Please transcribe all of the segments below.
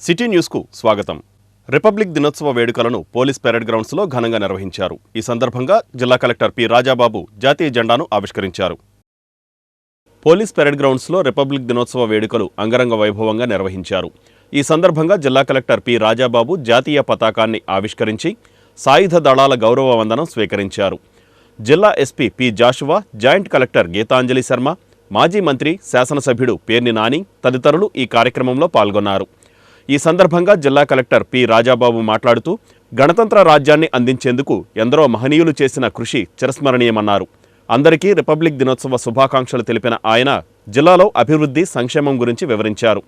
City న్యూస్కు స్వాగతం. Republic దినోత్సవ వేడుకలను పోలీస్ పెరేడ్ గ్రౌండ్స్లో ఘనంగా నిర్వహించారు. ఈ సందర్భంగా జిల్లా కలెక్టర్ పి రాజాబాబు జాతీయ జెండాను ఆవిష్కరించారు. పోలీస్ పెరేడ్ గ్రౌండ్స్లో రిపబ్లిక్ దినోత్సవ వేడుకలు అంగరంగ వైభవంగా నిర్వహించారు. ఈ సందర్భంగా జిల్లా కలెక్టర్ పి రాజాబాబు జాతీయ పతాకాన్ని ఆవిష్కరించి సాయుధ దళాల గౌరవ వందనం స్వీకరించారు. జిల్లా SP P Joshua, joint collector Geetanjali Sharma, మాజీ మంత్రి శాసనసభ్యుడు పేర్ని నాని తదితరులు ఈ కార్యక్రమంలో పాల్గొన్నారు. ఈ సందర్భంగా జిల్లా కలెక్టర్ పి రాజాబాబు మాట్లాడుతూ గణతంత్ర రాజ్యాన్ని అందించేందుకు ఎందరో మహనీయులు చేసిన కృషి చిరస్మరణీయమన్నారు. అందరికీ రిపబ్లిక్ దినోత్సవ శుభాకాంక్షలు తెలిపిన ఆయన జిల్లాలో అభివృద్ధి, సంక్షేమం గురించి వివరించారు.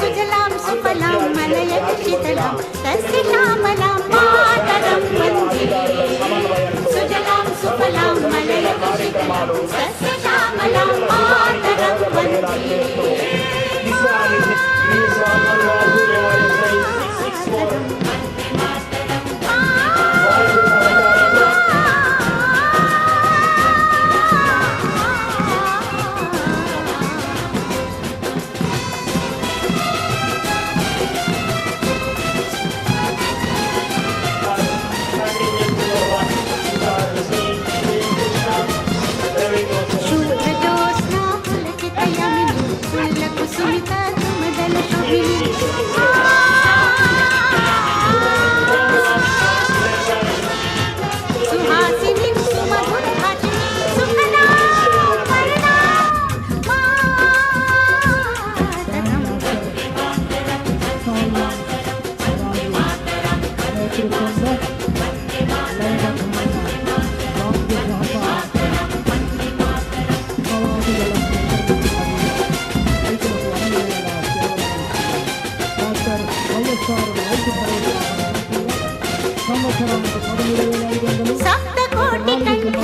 సుజలాం సుఫలాం మలయక్షితలాం తస్యామలాం మాతరం వందే. సుజలాం సుఫలాం మలయక్షితలాం తస్యామలాం మాతరం వందే. సప్తకోటి కంఠ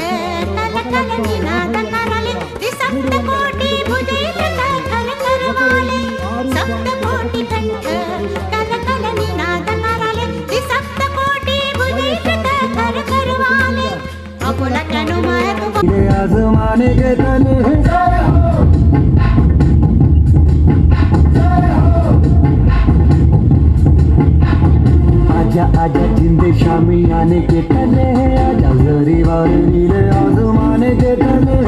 కలకల నినాద కరళి త్రిసప్తకోటి భుజైక కర కరవాలి. సప్తకోటి కంఠ కలకల నినాద కరళి త్రిసప్తకోటి భుజైక కర కరవాలి. అపుల కనుమకు ఆజమానే के तले आजा आजा जिंदे शामी आने के तले आजा जरी वार नीले आसमाने के तले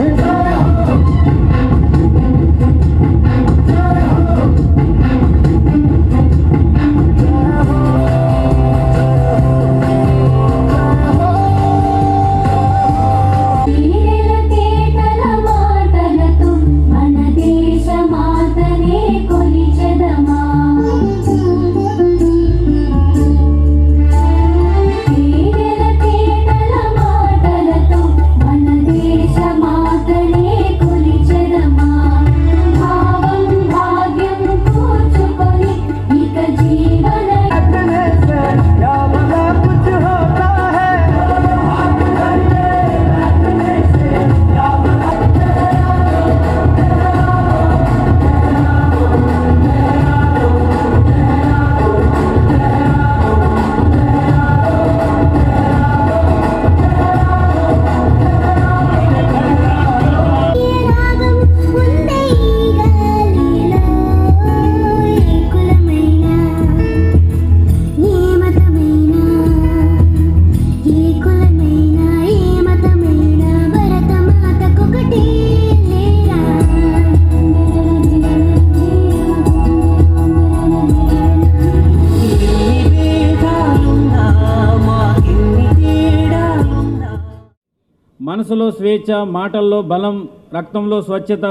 మనసులో స్వేచ్ఛ, మాటల్లో బలం, రక్తంలో స్వచ్ఛత,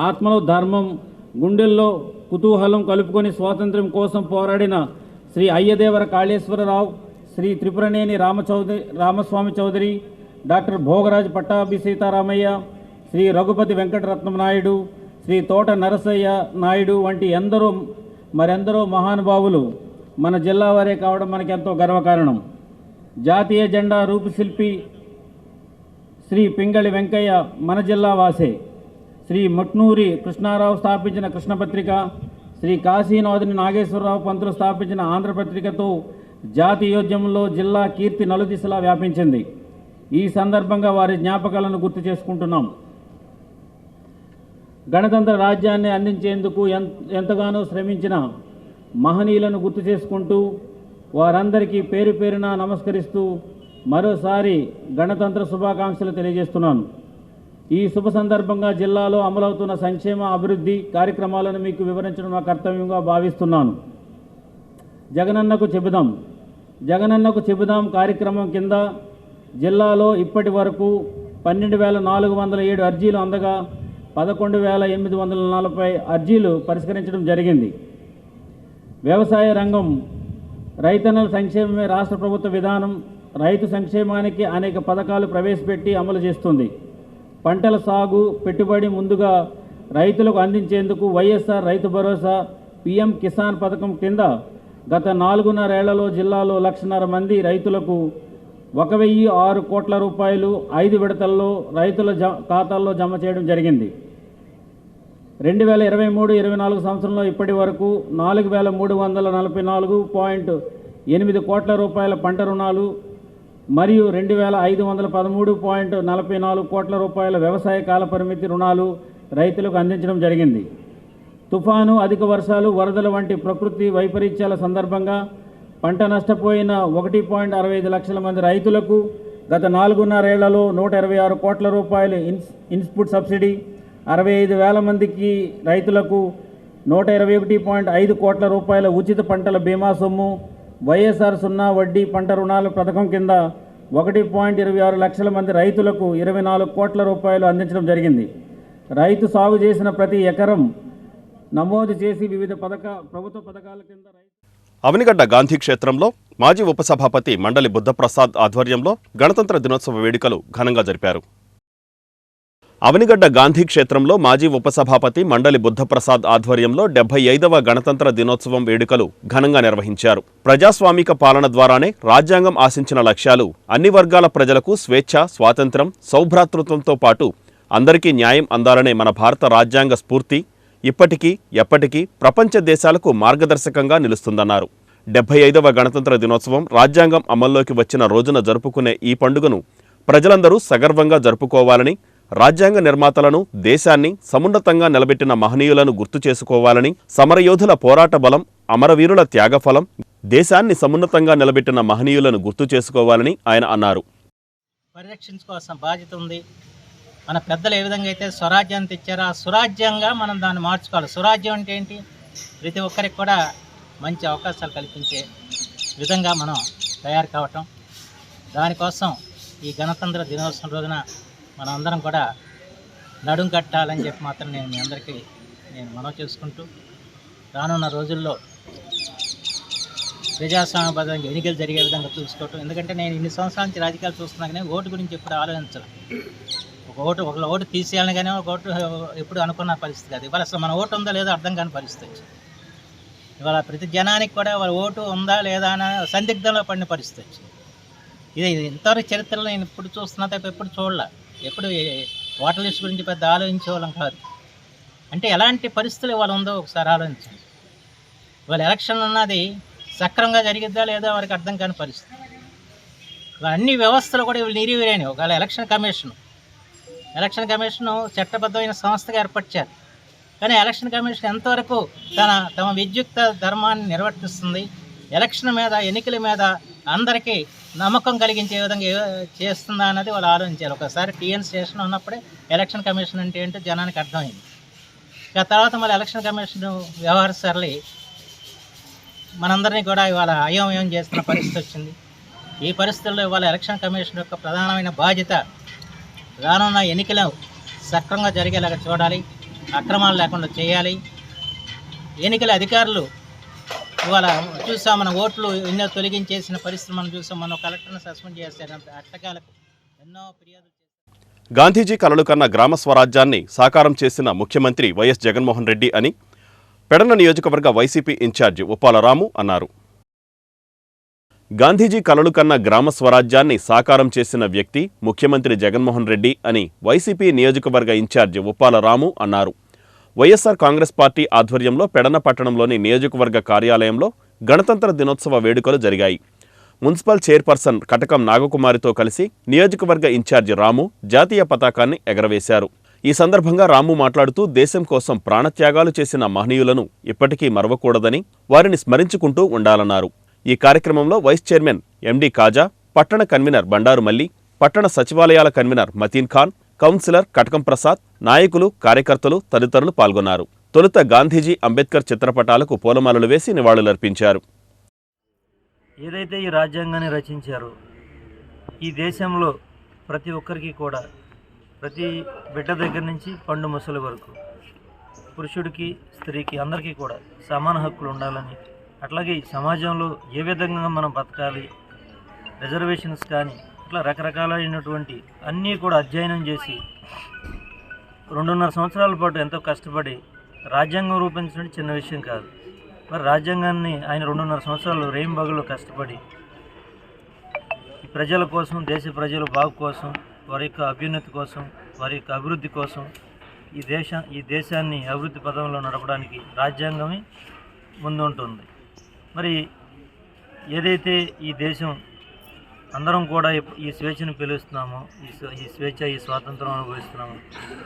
ఆత్మలో ధర్మం, గుండెల్లో కుతూహలం కలుపుకొని స్వాతంత్ర్యం కోసం పోరాడిన శ్రీ అయ్యదేవర కాళేశ్వరరావు శ్రీ త్రిపురనేని రామస్వామి చౌదరి, డాక్టర్ భోగరాజ్ పట్టాభి సీతారామయ్య, శ్రీ రఘుపతి వెంకటరత్నం నాయుడు, శ్రీ తోట నరసయ్య నాయుడు వంటి మరెందరో మహానుభావులు మన జిల్లా వారే కావడం మనకెంతో గర్వకారణం. జాతీయ జెండా రూపశిల్పి శ్రీ పింగళి వెంకయ్య మన జిల్లా వాసే. శ్రీ ముట్నూరి కృష్ణారావు స్థాపించిన కృష్ణపత్రిక, శ్రీ కాశీనాథుని నాగేశ్వరరావు పంతులు స్థాపించిన ఆంధ్రపత్రికతో జాతీయోద్యమంలో జిల్లా కీర్తి నలుదిశలా వ్యాపించింది. ఈ సందర్భంగా వారి జ్ఞాపకాలను గుర్తు చేసుకుంటున్నాం. గణతంత్ర రాజ్యాన్ని అందించేందుకు ఎంతగానో శ్రమించిన మహనీయులను గుర్తు చేసుకుంటూ వారందరికీ పేరు పేరున నమస్కరిస్తూ మరోసారి గణతంత్ర శుభాకాంక్షలు తెలియజేస్తున్నాను. ఈ శుభ సందర్భంగా జిల్లాలో అమలవుతున్న సంక్షేమ అభివృద్ధి కార్యక్రమాలను మీకు వివరించడం నా కర్తవ్యంగా భావిస్తున్నాను. జగనన్నకు చెబుదాం కార్యక్రమం కింద జిల్లాలో ఇప్పటి వరకు 12,407 అర్జీలు అందగా 11,840 అర్జీలు పరిష్కరించడం జరిగింది. వ్యవసాయ రంగం రైతన్నల సంక్షేమమే రాష్ట్ర ప్రభుత్వ విధానం. రైతు సంక్షేమానికి అనేక పథకాలు ప్రవేశపెట్టి అమలు చేస్తుంది. పంటల సాగు పెట్టుబడి ముందుగా రైతులకు అందించేందుకు వైఎస్ఆర్ రైతు భరోసా, పిఎం కిసాన్ పథకం కింద గత 4.5 ఏళ్లలో జిల్లాలో 1,00,000 మంది రైతులకు 1,006 కోట్ల రూపాయలు 5 విడతల్లో రైతుల ఖాతాల్లో జమ చేయడం జరిగింది. 2023-24 సంవత్సరంలో ఇప్పటి వరకు 4,344.8 కోట్ల రూపాయల పంట రుణాలు మరియు 2,513.44 కోట్ల రూపాయల వ్యవసాయ కాల పరిమితి రుణాలు రైతులకు అందించడం జరిగింది. తుఫాను, అధిక వర్షాలు, వరదల వంటి ప్రకృతి వైపరీత్యాల సందర్భంగా పంట నష్టపోయిన 1.65 లక్షల మంది రైతులకు గత 4.5 ఏళ్లలో 126 కోట్ల రూపాయలు ఇన్పుట్ సబ్సిడీ, 65,000 మందికి రైతులకు 121.5 కోట్ల రూపాయల ఉచిత పంటల బీమా సొమ్ము, వైఎస్ఆర్ 0 వడ్డీ పంట రుణాల పథకం కింద 1.26 లక్షల మంది రైతులకు 24 కోట్ల రూపాయలు అందించడం జరిగింది. రైతు సాగు చేసిన ప్రతి ఎకరం నమోదు చేసి వివిధ ప్రభుత్వ పథకాల కింద అవనిగడ్డ గాంధీ క్షేత్రంలో మాజీ ఉపసభాపతి మండలి బుద్ధప్రసాద్ ఆధ్వర్యంలో గణతంత్ర దినోత్సవ వేడుకలు ఘనంగా జరిపారు. అవనిగడ్డ గాంధీ క్షేత్రంలో మాజీ ఉపసభాపతి మండలి బుద్ధప్రసాద్ ఆధ్వర్యంలో 75వ గణతంత్ర దినోత్సవం వేడుకలు ఘనంగా నిర్వహించారు. ప్రజాస్వామిక పాలన ద్వారానే రాజ్యాంగం ఆశించిన లక్ష్యాలు అన్ని వర్గాల ప్రజలకు స్వేచ్ఛ, స్వాతంత్ర్యం, సౌభ్రాతృత్వంతో పాటు అందరికీ న్యాయం అందాలనే మన భారత రాజ్యాంగ స్ఫూర్తి ఇప్పటికీ ఎప్పటికీ ప్రపంచ దేశాలకు మార్గదర్శకంగా నిలుస్తుందన్నారు. 75వ గణతంత్ర దినోత్సవం రాజ్యాంగం అమల్లోకి వచ్చిన రోజున జరుపుకునే ఈ పండుగను ప్రజలందరూ సగర్వంగా జరుపుకోవాలని, రాజ్యాంగ నిర్మాతలను, దేశాన్ని సమున్నతంగా నిలబెట్టిన మహనీయులను గుర్తు చేసుకోవాలని, సమరయోధుల పోరాట బలం, అమరవీరుల త్యాగఫలం, దేశాన్ని సమున్నతంగా నిలబెట్టిన మహనీయులను గుర్తు చేసుకోవాలని ఆయన అన్నారు. పరిరక్షించుకోవాల్సిన బాధ్యత ఉంది. మన పెద్దలు ఏ విధంగా అయితే స్వరాజ్యాన్ని తెచ్చారో ఆ స్వరాజ్యంగా మనం దాన్ని మార్చుకోవాలి. స్వరాజ్యం అంటే ఏంటి? ప్రతి ఒక్కరికి కూడా మంచి అవకాశాలు కల్పించే విధంగా మనం తయారు కావటం. దానికోసం ఈ గణతంత్ర దినోత్సవం రోజున మనం అందరం కూడా నడుం కట్టాలని చెప్పి మాత్రం నేను మీ అందరికీ మనవి చేసుకుంటూ, రానున్న రోజుల్లో ప్రజాస్వామ్యబద్ధంగా ఎన్నికలు జరిగే విధంగా చూసుకోవటం. ఎందుకంటే నేను ఇన్ని సంవత్సరాల నుంచి రాజకీయాలు చూస్తున్నా కానీ ఓటు గురించి ఎప్పుడు ఆలోచించాలి. ఒక ఓటు తీసేయాలని కానీ ఒక ఓటు ఎప్పుడు అనుకున్న పరిస్థితి కాదు. ఇవాళ అసలు మన ఓటు ఉందా లేదా అర్థం కాని పరిస్థితి. ఇవాళ ప్రతి జనానికి కూడా వాళ్ళ ఓటు ఉందా లేదా అనే సందిగ్ధంలో పడిన పరిస్థితి వచ్చింది. ఇది ఇంతవరకు చరిత్రలో నేను ఇప్పుడు చూస్తున్నా తప్ప ఎప్పుడు చూడలే. ఎప్పుడు ఓటర్ లిస్ట్ గురించి పెద్ద ఆలోచించేవాళ్ళం కాదు. అంటే ఎలాంటి పరిస్థితులు ఇవాళ ఉందో ఒకసారి ఆలోచించండి. ఇవాళ ఎలక్షన్ అన్నది సక్రమంగా జరిగిద్దా లేదా వారికి అర్థం కాని పరిస్థితి. అన్ని వ్యవస్థలు కూడా ఇవి నిర్వీర్యని. ఒకవేళ ఎలక్షన్ కమిషను చట్టబద్ధమైన సంస్థగా ఏర్పరిచారు. కానీ ఎలక్షన్ కమిషన్ ఎంతవరకు తమ విద్యుక్త ధర్మాన్ని నిర్వర్తిస్తుంది, ఎలక్షన్ మీద, ఎన్నికల మీద అందరికీ నమ్మకం కలిగించే విధంగా చేస్తుందా అన్నది వాళ్ళు ఆలోచించారు. ఒకసారి టీఎన్ స్టేషన్ ఉన్నప్పుడే ఎలక్షన్ కమిషన్ అంటే ఏంటో జనానికి అర్థమైంది. ఇక తర్వాత మళ్ళీ ఎలక్షన్ కమిషన్ వ్యవహార సరళి మనందరినీ కూడా ఇవాళ అయోమయం చేస్తున్న పరిస్థితి వచ్చింది. ఈ పరిస్థితుల్లో ఇవాళ ఎలక్షన్ కమిషన్ యొక్క ప్రధానమైన బాధ్యత రానున్న ఎన్నికలు సక్రమంగా జరిగేలాగా చూడాలి, అక్రమాలు లేకుండా చేయాలి. ఎన్నికల అధికారులు ఇవాళ చూసాం, మన ఓట్లు ఎన్నో తొలగించేసిన పరిస్థితి మనం చూసాం. మనం కలెక్టర్ని సస్పెండ్ చేశారు. అట్టకాలకు ఎన్నో ఫిర్యాదులు. గాంధీజీ కలలు కన్న గ్రామ స్వరాజ్యాన్ని సాకారం చేసిన ముఖ్యమంత్రి వైఎస్ జగన్మోహన్ రెడ్డి అని పెడన నియోజకవర్గ వైసీపీ ఇన్ఛార్జి ఉప్పాల రాము అన్నారు. గాంధీజీ కలలు కన్న గ్రామ స్వరాజ్యాన్ని సాకారం చేసిన వ్యక్తి ముఖ్యమంత్రి జగన్మోహన్ రెడ్డి అని వైసీపీ నియోజకవర్గ ఇన్ఛార్జి ఉప్పాల రాము అన్నారు. వైఎస్ఆర్ కాంగ్రెస్ పార్టీ ఆధ్వర్యంలో పెడన పట్టణంలోని నియోజకవర్గ కార్యాలయంలో గణతంత్ర దినోత్సవ వేడుకలు జరిగాయి. మున్సిపల్ చైర్పర్సన్ కటకం నాగకుమారితో కలిసి నియోజకవర్గ ఇన్ఛార్జి రాము జాతీయ పతాకాన్ని ఎగరవేశారు. ఈ సందర్భంగా రాము మాట్లాడుతూ దేశం కోసం ప్రాణత్యాగాలు చేసిన మహనీయులను ఇప్పటికీ మరవకూడదని, వారిని స్మరించుకుంటూ ఉండాలన్నారు. ఈ కార్యక్రమంలో వైస్ చైర్మన్ ఎండి కాజా, పట్టణ కన్వీనర్ బండారు మల్లి, పట్టణ సచివాలయాల కన్వీనర్ మతీన్ ఖాన్, కౌన్సిలర్ కటకం ప్రసాద్, నాయకులు, కార్యకర్తలు తదితరులు పాల్గొన్నారు. తొలుత గాంధీజీ, అంబేద్కర్ చిత్రపటాలకు పూలమాలలు వేసి నివాళులర్పించారు. ఏదైతే ఈ రాజ్యాంగాన్ని రచించారో ఈ దేశంలో ప్రతి ఒక్కరికి కూడా, ప్రతి బిడ్డ దగ్గర నుంచి పండు ముసలి వరకు, పురుషుడికి స్త్రీకి అందరికీ కూడా సమాన హక్కులు ఉండాలని, అట్లాగే ఈ సమాజంలో ఏ విధంగా మనం బతకాలి, రిజర్వేషన్స్ కానీ ఇట్లా రకరకాలైనటువంటి అన్నీ కూడా అధ్యయనం చేసి 2.5 సంవత్సరాల పాటు ఎంతో కష్టపడి రాజ్యాంగం రూపొందించడం చిన్న విషయం కాదు. మరి రాజ్యాంగాన్ని ఆయన 2.5 సంవత్సరాలు రేయింబగలు కష్టపడి ఈ ప్రజల కోసం, దేశ ప్రజల బాగు కోసం, వారి యొక్క అభ్యున్నతి కోసం, వారి యొక్క అభివృద్ధి కోసం, ఈ దేశాన్ని అభివృద్ధి పదంలో నడపడానికి రాజ్యాంగమే ముందుంటుంది. మరి ఏదైతే ఈ దేశం అందరం కూడా ఈ స్వేచ్ఛను పిలుస్తున్నామో, ఈ స్వేచ్ఛ, ఈ స్వాతంత్రం అనుభవిస్తున్నామో,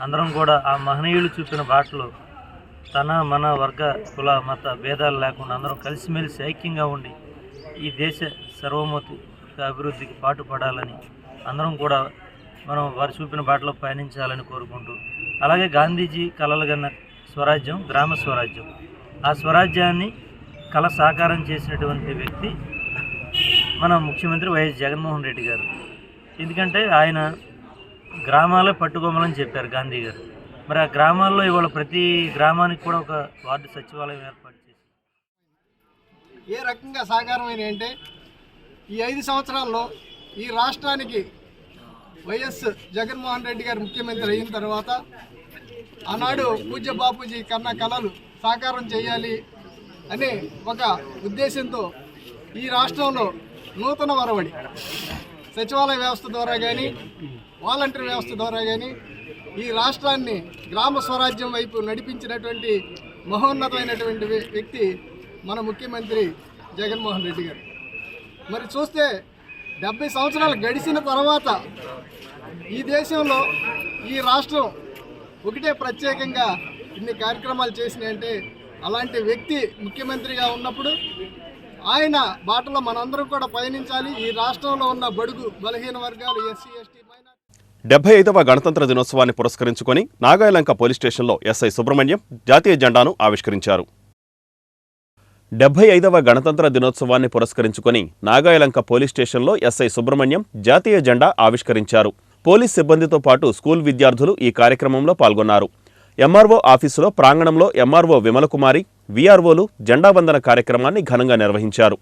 అందరం కూడా ఆ మహనీయులు చూపిన బాటలో తన మన వర్గ కుల మత భేదాలు లేకుండా అందరం కలిసిమెలిసి ఐక్యంగా ఉండి ఈ దేశ సర్వమతి అభివృద్ధికి పాటుపడాలని, అందరం కూడా మనం వారు చూపిన బాటలో పయనించాలని కోరుకుంటూ, అలాగే గాంధీజీ కలలుగన్న స్వరాజ్యం గ్రామ స్వరాజ్యం, ఆ స్వరాజ్యాన్ని కళ సాకారం చేసినటువంటి వ్యక్తి మన ముఖ్యమంత్రి వైఎస్ జగన్మోహన్ రెడ్డి గారు. ఎందుకంటే ఆయన గ్రామాలే పట్టుకోమని చెప్పారు గాంధీ గారు. మరి ఆ గ్రామాల్లో ఇవాళ ప్రతి గ్రామానికి కూడా ఒక వార్డు సచివాలయం ఏర్పాటు చేసి ఏ రకంగా సాకారమైన అంటే ఈ 5 సంవత్సరాల్లో ఈ రాష్ట్రానికి వైఎస్ జగన్మోహన్ రెడ్డి గారు ముఖ్యమంత్రి అయిన తర్వాత ఆనాడు పూజ్య బాపూజీ కన్న కళలు సాకారం చేయాలి అనే ఒక ఉద్దేశంతో ఈ రాష్ట్రంలో నూతన వరవడి సచివాలయ వ్యవస్థ ద్వారా కానీ, వాలంటీర్ వ్యవస్థ ద్వారా కానీ ఈ రాష్ట్రాన్ని గ్రామ స్వరాజ్యం వైపు నడిపించినటువంటి మహోన్నతమైనటువంటి వ్యక్తి మన ముఖ్యమంత్రి జగన్మోహన్ రెడ్డి గారు. మరి చూస్తే 70 సంవత్సరాలు గడిచిన తర్వాత ఈ దేశంలో ఈ రాష్ట్రం ఒకటే ప్రత్యేకంగా ఇన్ని కార్యక్రమాలు చేసినాయంటే అలాంటి వ్యక్తి ముఖ్యమంత్రిగా ఉన్నప్పుడు ఆయన బాటలో మనందరం కూడా పయనించాలి. ఈ రాష్ట్రంలో ఉన్న బడుగు బలహీన వర్గాలు, ఎస్సీ, ఎస్టీ, 75వ గణతంత్ర దినోత్సవాన్ని పురస్కరించుకొని నాగాయలంక పోలీస్ స్టేషన్లో ఎస్ఐ సుబ్రహ్మణ్యం జాతీయ జెండాను ఆవిష్కరించారు. 75వ గణతంత్ర దినోత్సవాన్ని పురస్కరించుకొని నాగాయలంక పోలీస్ స్టేషన్లో ఎస్ఐ సుబ్రహ్మణ్యం జాతీయ జెండా ఆవిష్కరించారు. పోలీస్ సిబ్బందితో పాటు స్కూల్ విద్యార్థులు ఈ కార్యక్రమంలో పాల్గొన్నారు. ఎంఆర్ఓ ఆఫీసులో ప్రాంగణంలో ఎంఆర్ఓ విమలకుమారి, వీఆర్ఓలు జెండా వందన కార్యక్రమాన్ని ఘనంగా నిర్వహించారు.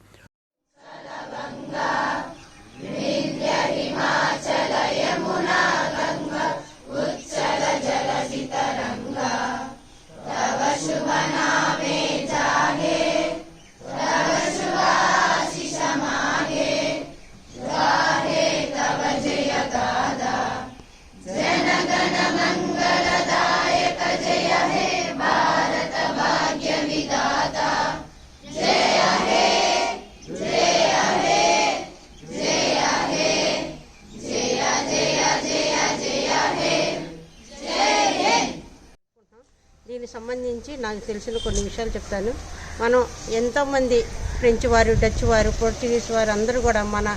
దీనికి సంబంధించి నాకు తెలిసిన కొన్ని విషయాలు చెప్తాను. మనం ఎంతోమంది ఫ్రెంచ్ వారు, డచ్ వారు, పోర్చుగీస్ వారు అందరూ కూడా మన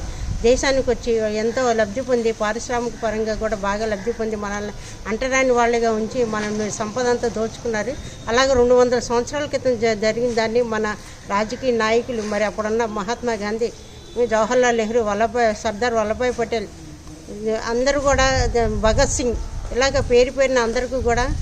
దేశానికి వచ్చి ఎంతో లబ్ధి పొంది, పారిశ్రామిక పరంగా కూడా బాగా లబ్ధి పొంది మనల్ని అంటరాని వాళ్ళగా ఉంచి మన సంపద అంతా దోచుకున్నారు. అలాగే 200 సంవత్సరాల క్రితం జరిగిన దాన్ని మన రాజకీయ నాయకులు, మరి అప్పుడున్న మహాత్మా గాంధీ, జవహర్లాల్ నెహ్రూ, సర్దార్ వల్లభాయ్ పటేల్ అందరూ కూడా, భగత్ సింగ్, ఇలాగ పేరున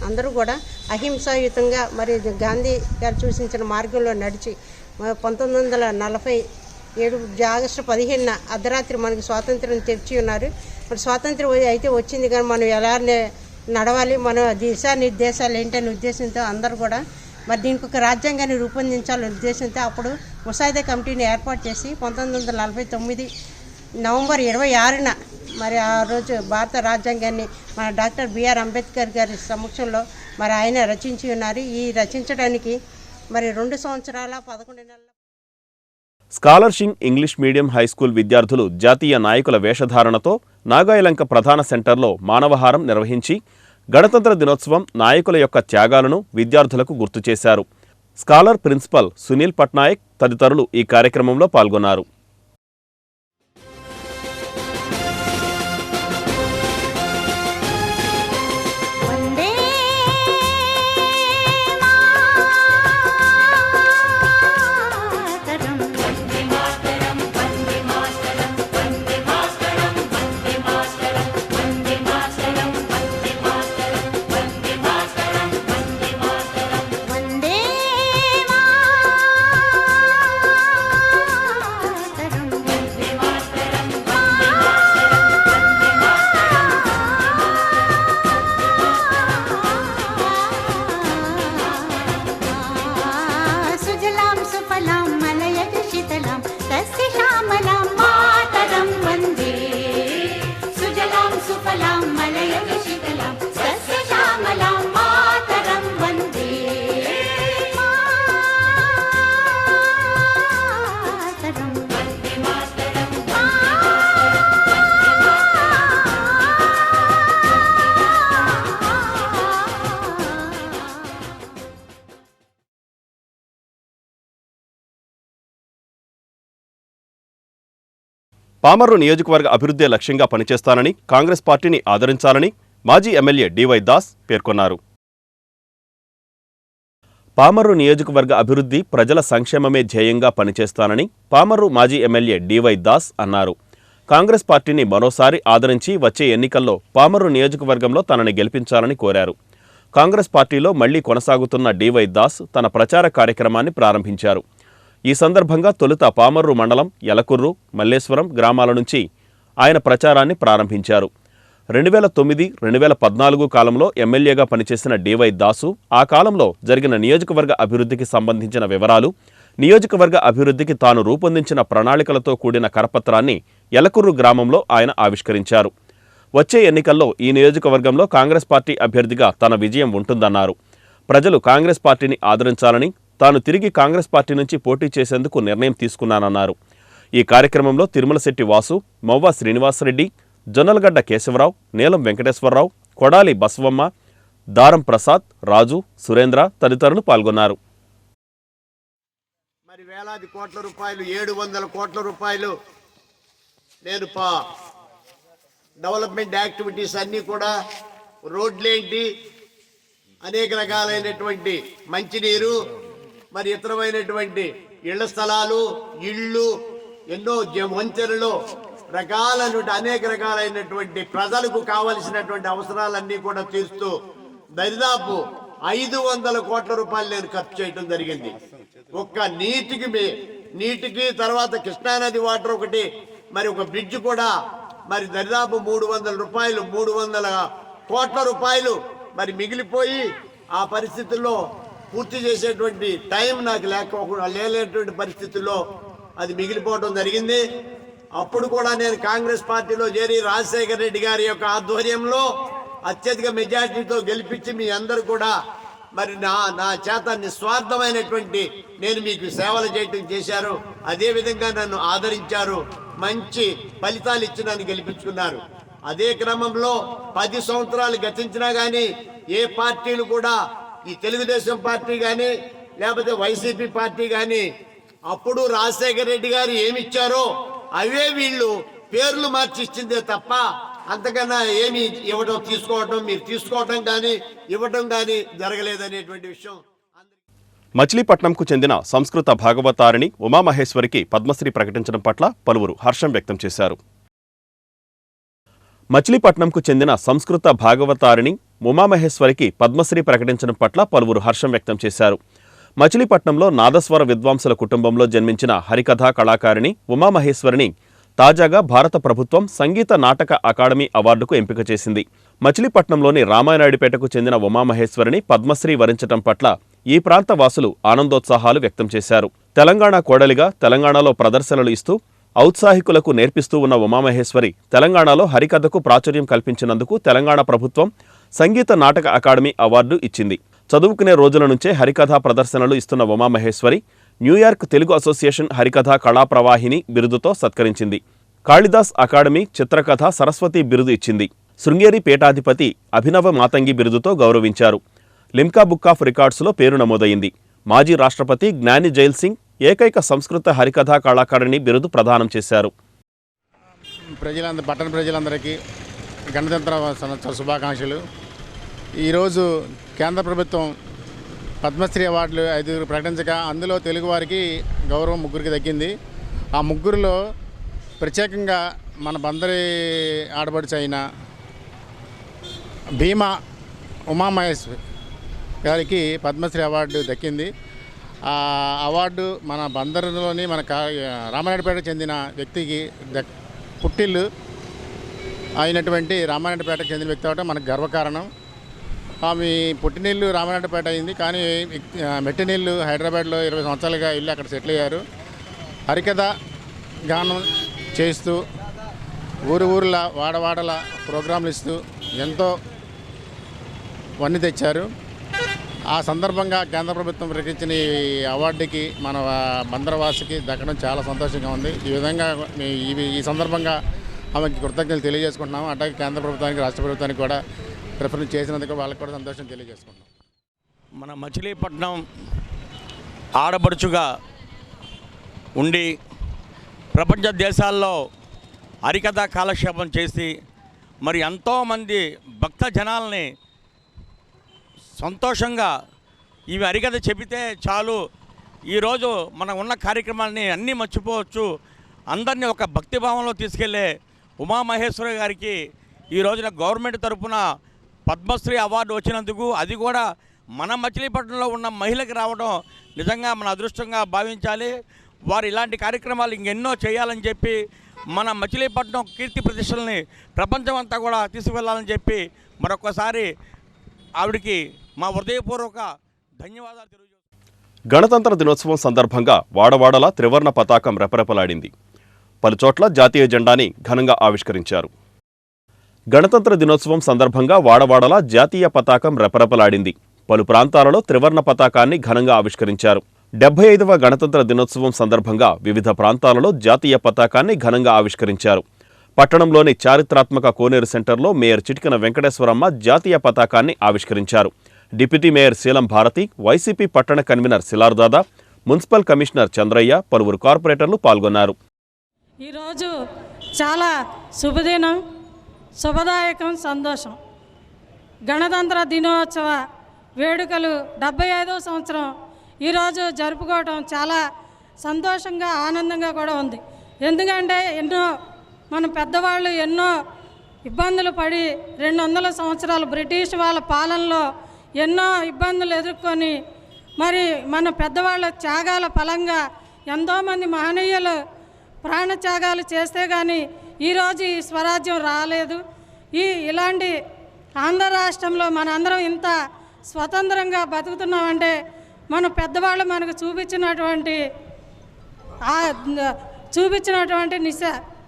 అందరూ కూడా అహింసాయుతంగా మరి గాంధీ గారు సూచించిన మార్గంలో నడిచి 1947 ఆగస్టు 15 అర్ధరాత్రి మనకి స్వాతంత్రం తెచ్చి ఉన్నారు. మరి స్వాతంత్రం అయితే వచ్చింది, కానీ మనం ఎలా నడవాలి, మన దిశానిర్దేశాలు ఏంటనే ఉద్దేశంతో అందరూ కూడా మరి దీనికి ఒక రాజ్యాంగాన్ని రూపొందించాలనే ఉద్దేశంతో అప్పుడు ముసాయిదా కమిటీని ఏర్పాటు చేసి 1949 నవంబర్ 26న మరి ఆ రోజు భారత రాజ్యాంగాన్ని మన డాక్టర్ బిఆర్ అంబేద్కర్ గారి సమక్షంలో మరి ఆయన రచించి ఉన్నారు. ఈ రచించడానికి మరి 2 సంవత్సరాల 11 నెలల స్కాలర్షిప్ ఇంగ్లీష్ మీడియం హైస్కూల్ విద్యార్థులు జాతీయ నాయకుల వేషధారణతో నాగాయలంక ప్రధాన సెంటర్లో మానవహారం నిర్వహించి గణతంత్ర దినోత్సవం నాయకుల యొక్క త్యాగాలను విద్యార్థులకు గుర్తు చేశారు. స్కాలర్ ప్రిన్సిపల్ సునీల్ పట్నాయక్ తదితరులు ఈ కార్యక్రమంలో పాల్గొన్నారు. పామర్రు నియోజకవర్గ అభివృద్ధి లక్ష్యంగా పనిచేస్తానని, కాంగ్రెస్ పార్టీని ఆదరించాలని మాజీ ఎమ్మెల్యే డివై దాస్ పేర్కొన్నారు. పామర్రు నియోజకవర్గ అభివృద్ధి, ప్రజల సంక్షేమమే ధ్యేయంగా పనిచేస్తానని పామర్రు మాజీ ఎమ్మెల్యే డివై దాస్ అన్నారు. కాంగ్రెస్ పార్టీని మరోసారి ఆదరించి వచ్చే ఎన్నికల్లో పామర్రు నియోజకవర్గంలో తనని గెలిపించాలని కోరారు. కాంగ్రెస్ పార్టీలో మళ్లీ కొనసాగుతున్న డివై దాస్ తన ప్రచార కార్యక్రమాన్ని ప్రారంభించారు. ఈ సందర్భంగా తొలుత పామర్రు మండలం యలకుర్రు, మల్లేశ్వరం గ్రామాల నుంచి ఆయన ప్రచారాన్ని ప్రారంభించారు. 2009-2014 కాలంలో ఎమ్మెల్యేగా పనిచేసిన డివై దాసు ఆ కాలంలో జరిగిన నియోజకవర్గ అభివృద్ధికి సంబంధించిన వివరాలు, నియోజకవర్గ అభివృద్ధికి తాను రూపొందించిన ప్రణాళికలతో కూడిన కరపత్రాన్ని యలకుర్రు గ్రామంలో ఆయన ఆవిష్కరించారు. వచ్చే ఎన్నికల్లో ఈ నియోజకవర్గంలో కాంగ్రెస్ పార్టీ అభ్యర్థిగా తన విజయం ఉంటుందన్నారు. ప్రజలు కాంగ్రెస్ పార్టీని ఆదరించాలని, తాను తిరిగి కాంగ్రెస్ పార్టీ నుంచి పోటీ చేసేందుకు నిర్ణయం తీసుకున్నానన్నారు. ఈ కార్యక్రమంలో తిరుమలశెట్టి వాసు, మొవ్వ శ్రీనివాసరెడ్డి, జొన్నలగడ్డ కేశవరావు, నీలం వెంకటేశ్వరరావు, కొడాలి బసవమ్మ, దారం ప్రసాద్, రాజు, సురేంద్ర తదితరులు పాల్గొన్నారు. మరి వేలాది కోట్ల రూపాయలు, 700 కోట్ల రూపాయలు నేను డెవలప్మెంట్ యాక్టివిటీస్ అన్నీ కూడా, రోడ్లేంటి, అనేక రకాలైనటువంటి మంచినీరు, మరి ఇతరమైనటువంటి ఇళ్ల స్థలాలు, ఇళ్ళు, ఎన్నో వంతెనలు, అనేక రకాలైనటువంటి ప్రజలకు కావలసినటువంటి అవసరాలన్నీ కూడా తీరుస్తూ దరిదాపు 500 కోట్ల రూపాయలు నేను ఖర్చు చేయడం జరిగింది. ఒక్క నీటికి తర్వాత కృష్ణానది వాటర్ ఒకటి, మరి ఒక బ్రిడ్జ్ కూడా, మరి దరిదాపు 300 కోట్ల రూపాయలు మరి మిగిలిపోయి ఆ పరిస్థితుల్లో పూర్తి చేసేటువంటి టైం నాకు లేనటువంటి పరిస్థితుల్లో అది మిగిలిపోవడం జరిగింది. అప్పుడు కూడా నేను కాంగ్రెస్ పార్టీలో చేరి రాజశేఖర రెడ్డి గారి యొక్క ఆధ్వర్యంలో అత్యధిక మెజార్టీతో గెలిపించి మీ అందరూ కూడా మరి నా చేత నిస్వార్థమైనటువంటి నేను మీకు సేవలు చేయటం చేశారు. అదేవిధంగా నన్ను ఆదరించారు, మంచి ఫలితాలు ఇచ్చి నన్ను గెలిపించుకున్నారు. అదే క్రమంలో 10 సంవత్సరాలు గతించినా కానీ ఏ పార్టీలు కూడా, ఈ తెలుగుదేశం పార్టీ కానీ లేకపోతే వైసీపీ పార్టీ కానీ, అప్పుడు రాజశేఖర రెడ్డి గారు ఏమిచ్చారో అవే వీళ్ళు పేర్లు మార్చి ఇచ్చిందే తప్ప అంతకన్నా ఏమి మీరు తీసుకోవటం కానీ ఇవ్వటం కానీ జరగలేదనేటువంటి విషయం. మచిలీపట్నంకు చెందిన సంస్కృత భాగవతారిణి ఉమామహేశ్వరికి పద్మశ్రీ ప్రకటించడం పట్ల పలువురు హర్షం వ్యక్తం చేశారు. మచిలీపట్నంకు చెందిన సంస్కృత భాగవతారిణి ఉమామహేశ్వరికి పద్మశ్రీ ప్రకటించడం పట్ల పలువురు హర్షం వ్యక్తం చేశారు. మచిలీపట్నంలో నాదస్వర విద్వాంసుల కుటుంబంలో జన్మించిన హరికథా కళాకారిణి ఉమామహేశ్వరిని తాజాగా భారత ప్రభుత్వం సంగీత నాటక అకాడమీ అవార్డుకు ఎంపిక చేసింది. మచిలీపట్నంలోని రామానాయుడుపేటకు చెందిన ఉమామహేశ్వరిని పద్మశ్రీ వరించటం పట్ల ఈ ప్రాంత వాసులు ఆనందోత్సాహాలు వ్యక్తం చేశారు. తెలంగాణ కోడలిగా తెలంగాణలో ప్రదర్శనలు ఇస్తూ ఔత్సాహికులకు నేర్పిస్తూ ఉన్న ఉమామహేశ్వరి తెలంగాణలో హరికథకు ప్రాచుర్యం కల్పించినందుకు తెలంగాణ ప్రభుత్వం సంగీత నాటక అకాడమీ అవార్డు ఇచ్చింది. చదువుకునే రోజుల నుంచే హరికథా ప్రదర్శనలు ఇస్తున్న ఉమామహేశ్వరి న్యూయార్క్ తెలుగు అసోసియేషన్ హరికథా కళాప్రవాహిని బిరుదుతో సత్కరించింది. కాళిదాస్ అకాడమీ చిత్రకథ సరస్వతి బిరుదు ఇచ్చింది. శృంగేరి పీఠాధిపతి అభినవ మాతంగి బిరుదుతో గౌరవించారు. లిమ్కా బుక్ ఆఫ్ రికార్డ్స్లో పేరు నమోదైంది. మాజీ రాష్ట్రపతి జ్ఞాని జైల్ సింగ్ ఏకైక సంస్కృత హరికథా కళాకారిణి బిరుదు ప్రదానం చేశారు. పట్టణ ప్రజలందరికీ గణతంత్ర సంవత్సర శుభాకాంక్షలు. ఈరోజు కేంద్ర ప్రభుత్వం పద్మశ్రీ అవార్డులు 5 ప్రకటించగా అందులో తెలుగువారికి గౌరవం 3కి దక్కింది. ఆ 3లో ప్రత్యేకంగా మన బందరి ఆడపడుచు అయిన భీమా ఉమామహేశ్వరి గారికి పద్మశ్రీ అవార్డు దక్కింది. ఆ అవార్డు మన బందరులోని మన రామానాయుడుపేటకు చెందిన వ్యక్తికి పుట్టిల్లు అయినటువంటి రామానాయుడుపేటకు చెందిన వ్యక్తి అవడం మనకు గర్వకారణం. ఆమె పుట్టినీళ్ళు రామానాయుడుపేట అయింది, కానీ మెట్టినీళ్ళు హైదరాబాద్లో 20 సంవత్సరాలుగా వెళ్ళి అక్కడ సెటిల్ అయ్యారు. హరికథ గానం చేస్తూ ఊర్ల వాడవాడల ప్రోగ్రాంలు ఇస్తూ ఎంతో వన్నీ తెచ్చారు. ఆ సందర్భంగా కేంద్ర ప్రభుత్వం ప్రకటించిన ఈ అవార్డుకి మన బందరవాసికి దక్కడం చాలా సంతోషంగా ఉంది. ఈ విధంగా ఈ సందర్భంగా ఆమెకి కృతజ్ఞతలు తెలియజేసుకుంటున్నాము. అట్లాగే కేంద్ర ప్రభుత్వానికి రాష్ట్ర ప్రభుత్వానికి కూడా ప్రిఫరెన్స్ చేసినందుకు వాళ్ళకి కూడా సంతోషం తెలియజేసుకుంటున్నాం. మన మచిలీపట్నం ఆడపడుచుగా ఉండి ప్రపంచ దేశాల్లో హరికథా కాలక్షేపం చేసి మరి ఎంతోమంది భక్త జనాల్ని సంతోషంగా ఇవి హరికథ చెబితే చాలు, ఈరోజు మనం ఉన్న కార్యక్రమాలని అన్నీ మర్చిపోవచ్చు, అందరినీ ఒక భక్తిభావంలో తీసుకెళ్లే ఉమామహేశ్వరి గారికి ఈ రోజున గవర్నమెంట్ తరఫున పద్మశ్రీ అవార్డు వచ్చినందుకు, అది కూడా మన మచిలీపట్నంలో ఉన్న మహిళకి రావడం నిజంగా మన అదృష్టంగా భావించాలి. వారు ఇలాంటి కార్యక్రమాలు ఇంకెన్నో చేయాలని చెప్పి మన మచిలీపట్నం కీర్తి ప్రతిష్టలని ప్రపంచం అంతా కూడా తీసుకువెళ్ళాలని చెప్పి మరొకసారి ఆవిడికి మా హృదయపూర్వక ధన్యవాదాలు తెలియజేస్తున్నాను. గణతంత్ర దినోత్సవం సందర్భంగా వాడవాడల త్రివర్ణ పతాకం రెపరెపలాడింది. పలుచోట్ల జాతీయ జెండాని ఘనంగా ఆవిష్కరించారు. గణతంత్ర దినోత్సవం సందర్భంగా వాడవాడల జాతీయ పతాకం రెపరెపలాడింది. పలు ప్రాంతాలలో త్రివర్ణ పతాకాన్ని ఘనంగా ఆవిష్కరించారు. 75వ గణతంత్ర దినోత్సవం సందర్భంగా వివిధ ప్రాంతాలలో జాతీయ పతాకాన్ని ఘనంగా ఆవిష్కరించారు. పట్టణంలోని చారిత్రాత్మక కోనేరు సెంటర్లో మేయర్ చిటికన వెంకటేశ్వరమ్మ జాతీయ పతాకాన్ని ఆవిష్కరించారు. డిప్యూటీ మేయర్ శీలం భారతి, వైసీపీ పట్టణ కన్వీనర్ శిలార్దాదా, మున్సిపల్ కమిషనర్ చంద్రయ్య, పలువురు కార్పొరేటర్లు పాల్గొన్నారు. ఈరోజు చాలా శుభదినం, శుభదాయకం, సంతోషం. గణతంత్ర దినోత్సవ వేడుకలు 75వ సంవత్సరం ఈరోజు జరుపుకోవడం చాలా సంతోషంగా, ఆనందంగా కూడా ఉంది. ఎందుకంటే మన పెద్దవాళ్ళు ఎన్నో ఇబ్బందులు పడి 200 సంవత్సరాలు బ్రిటిష్ వాళ్ళ పాలనలో ఎన్నో ఇబ్బందులు ఎదుర్కొని మరి మన పెద్దవాళ్ళ త్యాగాల ఫలంగా ఎంతోమంది మహనీయులు ప్రాణత్యాగాలు చేస్తే కానీ ఈరోజు ఈ స్వరాజ్యం రాలేదు. ఇలాంటి ఆంధ్ర రాష్ట్రంలో మనందరం ఇంత స్వతంత్రంగా బతుకుతున్నామంటే మన పెద్దవాళ్ళు మనకు చూపించినటువంటి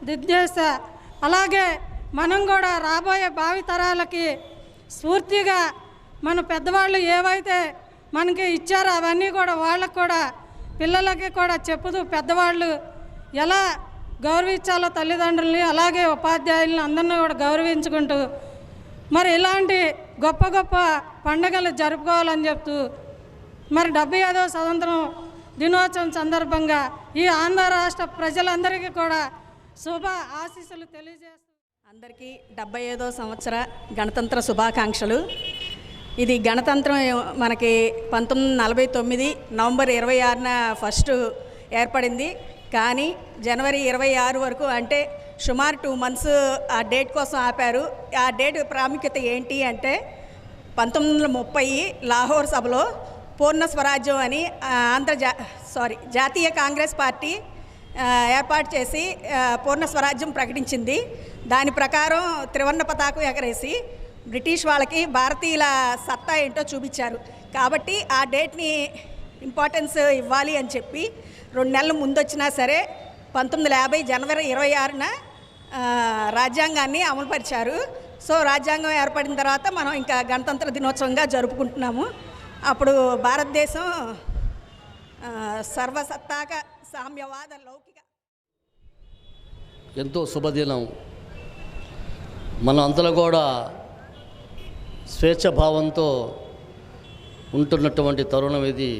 దిద్దేశ, అలాగే మనం కూడా రాబోయే భావితరాలకి స్ఫూర్తిగా మన పెద్దవాళ్ళు ఏవైతే మనకి ఇచ్చారో అవన్నీ కూడా వాళ్ళకు కూడా పిల్లలకి కూడా చెప్పుతూ పెద్దవాళ్ళు ఎలా గౌరవించాలో తల్లిదండ్రుల్ని, అలాగే ఉపాధ్యాయుల్ని అందరినీ కూడా గౌరవించుకుంటూ మరి ఇలాంటి గొప్ప గొప్ప పండుగలు జరుపుకోవాలని చెప్తూ మరి 75వ స్వతంత్రం దినోత్సవం సందర్భంగా ఈ ఆంధ్ర రాష్ట్ర ప్రజలందరికీ కూడా శుభ ఆశీస్సులు తెలియజేస్తూ అందరికీ 75వ సంవత్సర గణతంత్ర శుభాకాంక్షలు. ఇది గణతంత్రం మనకి 1949 నవంబర్ 26న ఫస్ట్ ఏర్పడింది. కానీ జనవరి 26 వరకు, అంటే సుమారు 2 మంత్స్ ఆ డేట్ కోసం ఆపారు. ఆ డేట్ ప్రాముఖ్యత ఏంటి అంటే 1930 లాహోర్ సభలో పూర్ణ స్వరాజ్యం అని జాతీయ కాంగ్రెస్ పార్టీ ఏర్పాటు చేసి పూర్ణ స్వరాజ్యం ప్రకటించింది. దాని ప్రకారం త్రివర్ణ పతాకం ఎగరేసి బ్రిటిష్ వాళ్ళకి భారతీయుల సత్తా ఏంటో చూపించారు. కాబట్టి ఆ డేట్ని ఇంపార్టెన్స్ ఇవ్వాలి అని చెప్పి 2 నెలల ముందు వచ్చినా సరే 1950 జనవరి 26న రాజ్యాంగాన్ని అమలుపరిచారు. సో రాజ్యాంగం ఏర్పడిన తర్వాత మనం ఇంకా గణతంత్ర దినోత్సవంగా జరుపుకుంటున్నాము. అప్పుడు భారతదేశం సర్వసత్తాక సామ్యవాద లౌకిక ఎంతో శుభదినం. మనం అంతలో కూడా స్వేచ్ఛాభావంతో ఉంటున్నటువంటి తరుణం ఇది.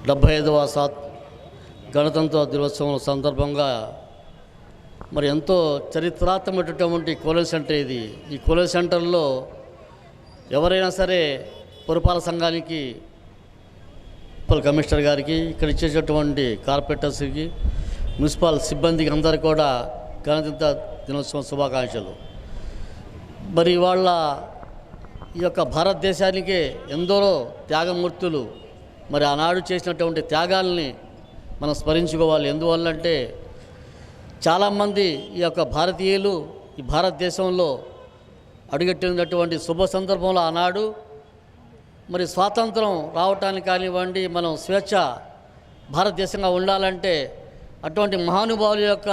75వ గణతంత్ర దినోత్సవం సందర్భంగా మరి ఎంతో చరిత్రాత్మకమైనటువంటి కోలెజ్ సెంటర్ ఇది. ఈ కోలెజ్ సెంటర్లో ఎవరైనా సరే పురపాలక సంఘానికి, కమిషనర్ గారికి, ఇక్కడ ఇచ్చేటటువంటి కార్పొరేటర్స్కి, మున్సిపల్ సిబ్బందికి అందరికీ కూడా గణతంత్ర దినోత్సవం శుభాకాంక్షలు. మరి వాళ్ళ ఈ యొక్క భారతదేశానికి ఎందరో త్యాగమూర్తులు మరి ఆనాడు చేసినటువంటి త్యాగాల్ని మనం స్మరించుకోవాలి. ఎందువల్లంటే చాలామంది ఈ యొక్క భారతీయులు ఈ భారతదేశంలో అడుగెట్టినటువంటి శుభ సందర్భంలో ఆనాడు మరి స్వాతంత్రం రావటానికి కానివ్వండి, మనం స్వేచ్ఛ భారతదేశంగా ఉండాలంటే అటువంటి మహానుభావుల యొక్క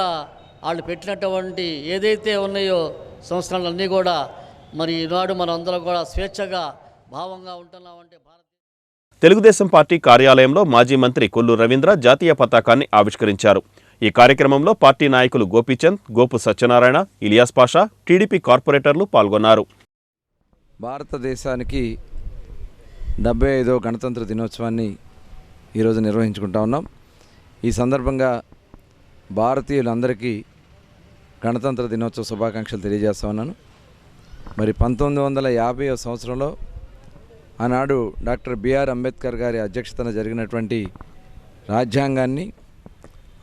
వాళ్ళు పెట్టినటువంటి ఏదైతే ఉన్నాయో సంస్కరణలన్నీ కూడా మరి ఈనాడు మనం అందరం కూడా స్వేచ్ఛగా భావంగా ఉంటున్నామంటే తెలుగుదేశం పార్టీ కార్యాలయంలో మాజీ మంత్రి కొల్లు రవీంద్ర జాతీయ పతాకాన్ని ఆవిష్కరించారు. ఈ కార్యక్రమంలో పార్టీ నాయకులు గోపీచంద్, గోపు సత్యనారాయణ, ఇలియాస్ పాషా, టీడీపీ కార్పొరేటర్లు పాల్గొన్నారు. భారతదేశానికి 75వ గణతంత్ర దినోత్సవాన్ని ఈరోజు నిర్వహించుకుంటా ఉన్నాం. ఈ సందర్భంగా భారతీయులందరికీ గణతంత్ర దినోత్సవ శుభాకాంక్షలు తెలియజేస్తా ఉన్నాను. మరి 1950వ సంవత్సరంలో ఆనాడు డాక్టర్ బిఆర్ అంబేద్కర్ గారి అధ్యక్షతన జరిగినటువంటి రాజ్యాంగాన్ని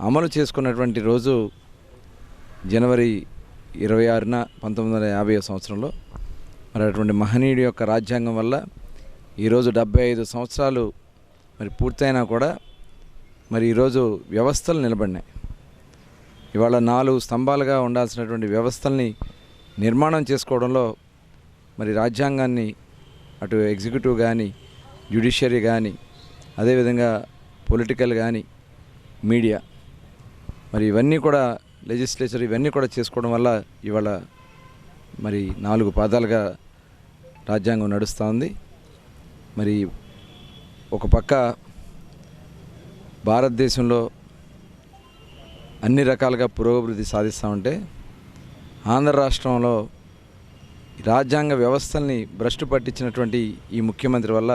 అమలు చేసుకున్నటువంటి రోజు జనవరి 26న 1950వ సంవత్సరంలో. మరి అటువంటి మహనీయుడి యొక్క రాజ్యాంగం వల్ల ఈరోజు 75 సంవత్సరాలు మరి పూర్తయినా కూడా మరి ఈరోజు వ్యవస్థలు నిలబడినాయి. ఇవాళ 4 స్తంభాలుగా ఉండాల్సినటువంటి వ్యవస్థల్ని నిర్మాణం చేసుకోవడంలో మరి రాజ్యాంగాన్ని అటు ఎగ్జిక్యూటివ్ కానీ, జ్యుడిషియరీ కానీ, అదేవిధంగా పొలిటికల్ కానీ, మీడియా, మరి ఇవన్నీ కూడా లెజిస్లేచర్ ఇవన్నీ కూడా చేసుకోవడం వల్ల ఇవాళ మరి 4 పాదాలుగా రాజ్యాంగం నడుస్తూ ఉంది. మరి ఒక పక్క భారతదేశంలో అన్ని రకాలుగా పురోభివృద్ధి సాధిస్తూ ఉంటే ఆంధ్ర రాష్ట్రంలో రాజ్యాంగ వ్యవస్థల్ని భ్రష్టు పట్టించినటువంటి ఈ ముఖ్యమంత్రి వల్ల,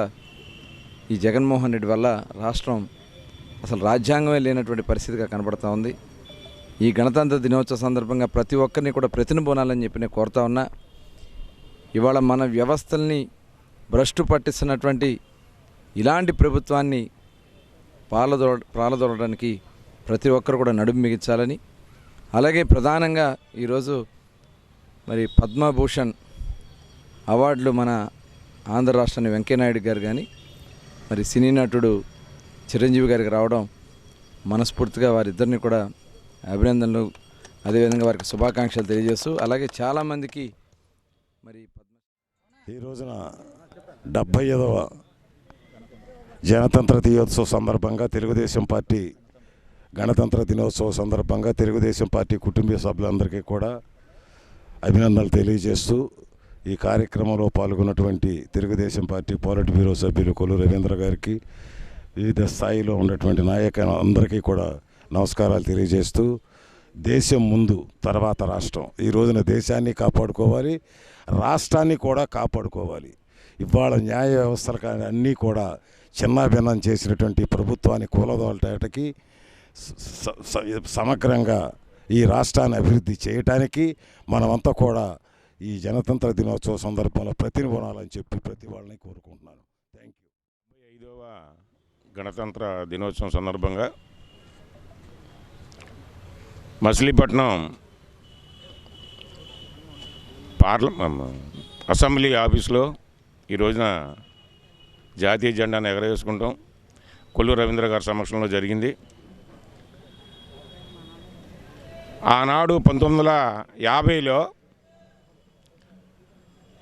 ఈ జగన్మోహన్ రెడ్డి వల్ల రాష్ట్రం అసలు రాజ్యాంగమే లేనటువంటి పరిస్థితిగా కనబడుతూ ఉంది. ఈ గణతంత్ర దినోత్సవ సందర్భంగా ప్రతి ఒక్కరిని కూడా ప్రతినిబోనాలని చెప్పి నేను కోరుతా ఉన్నా. ఇవాళ మన వ్యవస్థల్ని భ్రష్టు పట్టిస్తున్నటువంటి ఇలాంటి ప్రభుత్వాన్ని పాలదోడడానికి ప్రతి ఒక్కరు కూడా నడుము మిగించాలని, అలాగే ప్రధానంగా ఈరోజు మరి పద్మభూషణ్ అవార్డులు మన ఆంధ్ర రాష్ట్రాన్ని వెంకయ్యనాయుడు గారు కానీ, మరి సినీ నటుడు చిరంజీవి గారికి రావడం మనస్ఫూర్తిగా వారిద్దరిని కూడా అభినందనలు, అదేవిధంగా వారికి శుభాకాంక్షలు తెలియజేస్తూ, అలాగే చాలామందికి మరి ఈ రోజున 75వ గణతంత్ర దినోత్సవ సందర్భంగా తెలుగుదేశం పార్టీ గణతంత్ర దినోత్సవ సందర్భంగా తెలుగుదేశం పార్టీ కుటుంబ సభ్యులందరికీ కూడా అభినందనలు తెలియజేస్తూ ఈ కార్యక్రమంలో పాల్గొన్నటువంటి తెలుగుదేశం పార్టీ పోలిట్ బ్యూరో సభ్యులు కొల్లు రవీంద్ర గారికి, వివిధ స్థాయిలో ఉన్నటువంటి నాయకులందరికీ కూడా నమస్కారాలు తెలియజేస్తూ, దేశం ముందు తర్వాత రాష్ట్రం. ఈ రోజున దేశాన్ని కాపాడుకోవాలి, రాష్ట్రాన్ని కూడా కాపాడుకోవాలి. ఇవాళ న్యాయ వ్యవస్థలు కానీ అన్నీ కూడా చిన్నాభిన్నం చేసినటువంటి ప్రభుత్వాన్ని కూలదోలటానికి, సమగ్రంగా ఈ రాష్ట్రాన్ని అభివృద్ధి చేయటానికి మనమంతా కూడా ఈ గణతంత్ర దినోత్సవ సందర్భంలో ప్రతినిబోనాలని చెప్పి ప్రతి వాళ్ళని కోరుకుంటున్నాను. Thank you. 75వ గణతంత్ర దినోత్సవం సందర్భంగా మచిలీపట్నం అసెంబ్లీ ఆఫీస్లో ఈ రోజున జాతీయ జెండాను ఎగరవేసుకుంటాం కొల్లు రవీంద్ర గారి సమక్షంలో జరిగింది. ఆనాడు 1950లో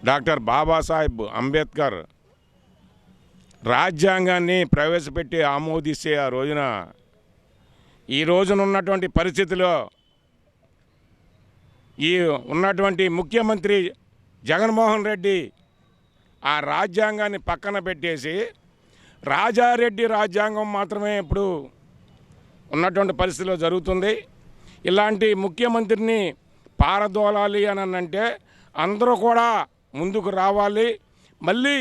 డాక్టర్ బాబాసాహెబ్ అంబేద్కర్ రాజ్యాంగాన్ని ప్రవేశపెట్టి ఆమోదిస్తే ఆ రోజున ఈ రోజున ఉన్నటువంటి పరిస్థితిలో ఈ ఉన్నటువంటి ముఖ్యమంత్రి జగన్మోహన్ రెడ్డి ఆ రాజ్యాంగాన్ని పక్కన పెట్టేసి రాజారెడ్డి రాజ్యాంగం మాత్రమే ఇప్పుడు ఉన్నటువంటి పరిస్థితిలో జరుగుతుంది. ఇలాంటి ముఖ్యమంత్రిని పారదోలాలి అని అంటే అందరూ కూడా ముందుకు రావాలి. మళ్ళీ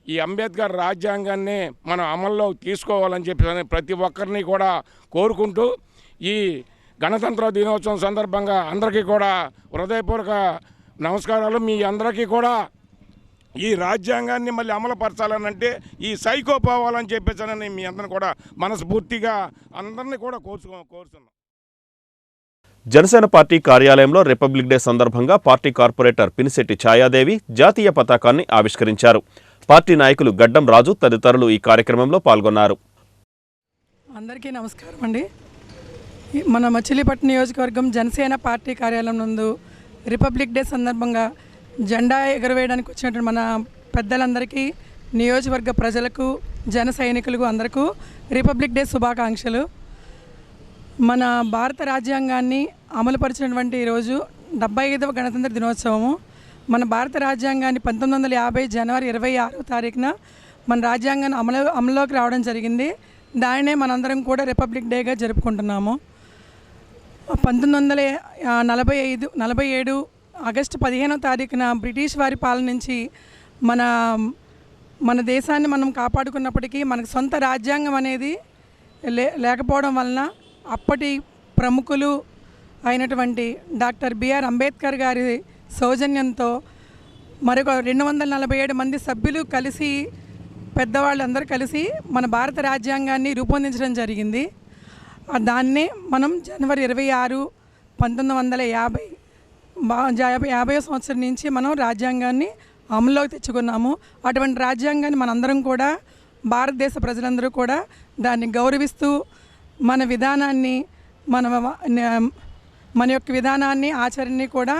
ఈ అంబేద్కర్ రాజ్యాంగాన్ని మనం అమల్లో తీసుకోవాలని చెప్పి ప్రతి ఒక్కరిని కూడా కోరుకుంటూ ఈ గణతంత్ర దినోత్సవం సందర్భంగా అందరికీ కూడా హృదయపూర్వక నమస్కారాలు. మీ అందరికీ కూడా ఈ రాజ్యాంగాన్ని మళ్ళీ అమలుపరచాలనంటే ఈ సైకో పోవాలని చెప్పేసానని మీ అందరిని కూడా మనస్ఫూర్తిగా అందరినీ కూడా కోరుతున్నాం. జనసేన పార్టీ కార్యాలయంలో రిపబ్లిక్ డే సందర్భంగా పార్టీ కార్పొరేటర్ పినిశెట్టి ఛాయాదేవి జాతీయ పతాకాన్ని ఆవిష్కరించారు. పార్టీ నాయకులు గడ్డం రాజు తదితరులు ఈ కార్యక్రమంలో పాల్గొన్నారు. అందరికీ నమస్కారం అండి. మన మచిలీపట్నం నియోజకవర్గం జనసేన పార్టీ కార్యాలయం నందు రిపబ్లిక్ డే సందర్భంగా జెండా ఎగరవేయడానికి వచ్చినటువంటి మన పెద్దలందరికీ, నియోజకవర్గ ప్రజలకు, జన సైనికులకు అందరికీ రిపబ్లిక్ డే శుభాకాంక్షలు. మన భారత రాజ్యాంగాన్ని అమలుపరిచినటువంటి ఈరోజు 75వ గణతంత్ర దినోత్సవము. మన భారత రాజ్యాంగాన్ని 1950 జనవరి 26వ తారీఖున మన రాజ్యాంగాన్ని అమలులోకి రావడం జరిగింది. దానినే మనందరం కూడా రిపబ్లిక్ డేగా జరుపుకుంటున్నాము. 1947 ఆగస్టు 15వ తారీఖున బ్రిటిష్ వారి పాలన నుంచి మన దేశాన్ని మనం కాపాడుకున్నప్పటికీ మనకు సొంత రాజ్యాంగం అనేది లేకపోవడం వలన అప్పటి ప్రముఖులు అయినటువంటి డాక్టర్ బిఆర్ అంబేద్కర్ గారి సౌజన్యంతో మరొక 247 మంది సభ్యులు కలిసి, పెద్దవాళ్ళందరూ కలిసి మన భారత రాజ్యాంగాన్ని రూపొందించడం జరిగింది. దాన్నే మనం జనవరి 26, 1950వ సంవత్సరం నుంచి మనం రాజ్యాంగాన్ని అమల్లోకి తెచ్చుకున్నాము. అటువంటి రాజ్యాంగాన్ని మనందరం కూడా, భారతదేశ ప్రజలందరూ కూడా దాన్ని గౌరవిస్తూ మన విధానాన్ని, మన యొక్క విధానాన్ని, ఆచరణని కూడా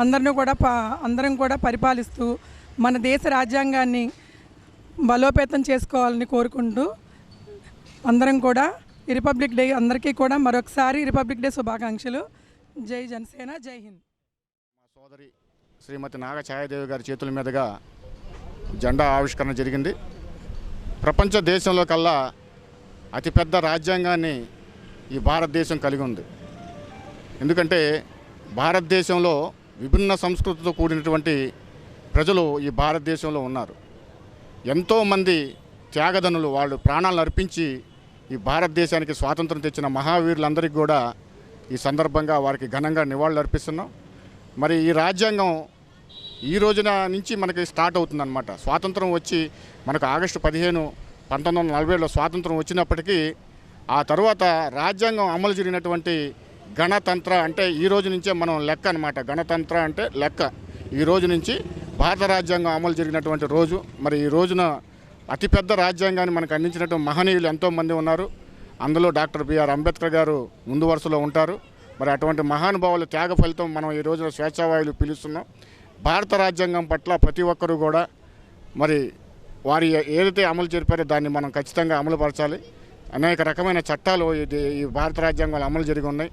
అందరం కూడా పరిపాలిస్తూ మన దేశ రాజ్యాంగాన్ని బలోపేతం చేసుకోవాలని కోరుకుంటూ అందరం కూడా ఈ రిపబ్లిక్ డే అందరికీ కూడా మరొకసారి రిపబ్లిక్ డే శుభాకాంక్షలు. జై జనసేన, జై హింద్. మా సోదరి శ్రీమతి నాగ ఛాయాదేవి గారి చేతుల మీదుగా జెండా ఆవిష్కరణ జరిగింది. ప్రపంచ దేశంలో కల్లా అతిపెద్ద రాజ్యాంగాన్ని ఈ భారతదేశం కలిగి ఉంది. ఎందుకంటే భారతదేశంలో విభిన్న సంస్కృతితో కూడినటువంటి ప్రజలు ఈ భారతదేశంలో ఉన్నారు. ఎంతోమంది త్యాగధనులు వాళ్ళు ప్రాణాలను అర్పించి ఈ భారతదేశానికి స్వాతంత్రం తెచ్చిన మహావీరులందరికీ కూడా ఈ సందర్భంగా వారికి ఘనంగా నివాళులు అర్పిస్తున్నాం. మరి ఈ రాజ్యాంగం ఈ రోజున నుంచి మనకి స్టార్ట్ అవుతుందన్నమాట. స్వాతంత్రం వచ్చి మనకు ఆగస్టు 15, 1947లో స్వాతంత్రం వచ్చినప్పటికీ ఆ తర్వాత రాజ్యాంగం అమలు జరిగినటువంటి గణతంత్ర అంటే ఈ రోజు నుంచే మనం లెక్క అనమాట. గణతంత్ర అంటే లెక్క. ఈ రోజు నుంచి భారత రాజ్యాంగం అమలు జరిగినటువంటి రోజు. మరి ఈ రోజున అతిపెద్ద రాజ్యాంగాన్ని మనకు అందించినటువంటి మహనీయులు ఎంతోమంది ఉన్నారు. అందులో డాక్టర్ బిఆర్ అంబేద్కర్ గారు ముందు వరుసలో ఉంటారు. మరి అటువంటి మహానుభావుల త్యాగ ఫలితం మనం ఈ రోజున స్వేచ్ఛావాయులు పిలుస్తున్నాం. భారత రాజ్యాంగం పట్ల ప్రతి ఒక్కరూ కూడా మరి వారి ఏదైతే అమలు జరిపారో దాన్ని మనం ఖచ్చితంగా అమలుపరచాలి. అనేక రకమైన చట్టాలు ఈ భారత రాజ్యాంగంలో అమలు జరిగి ఉన్నాయి.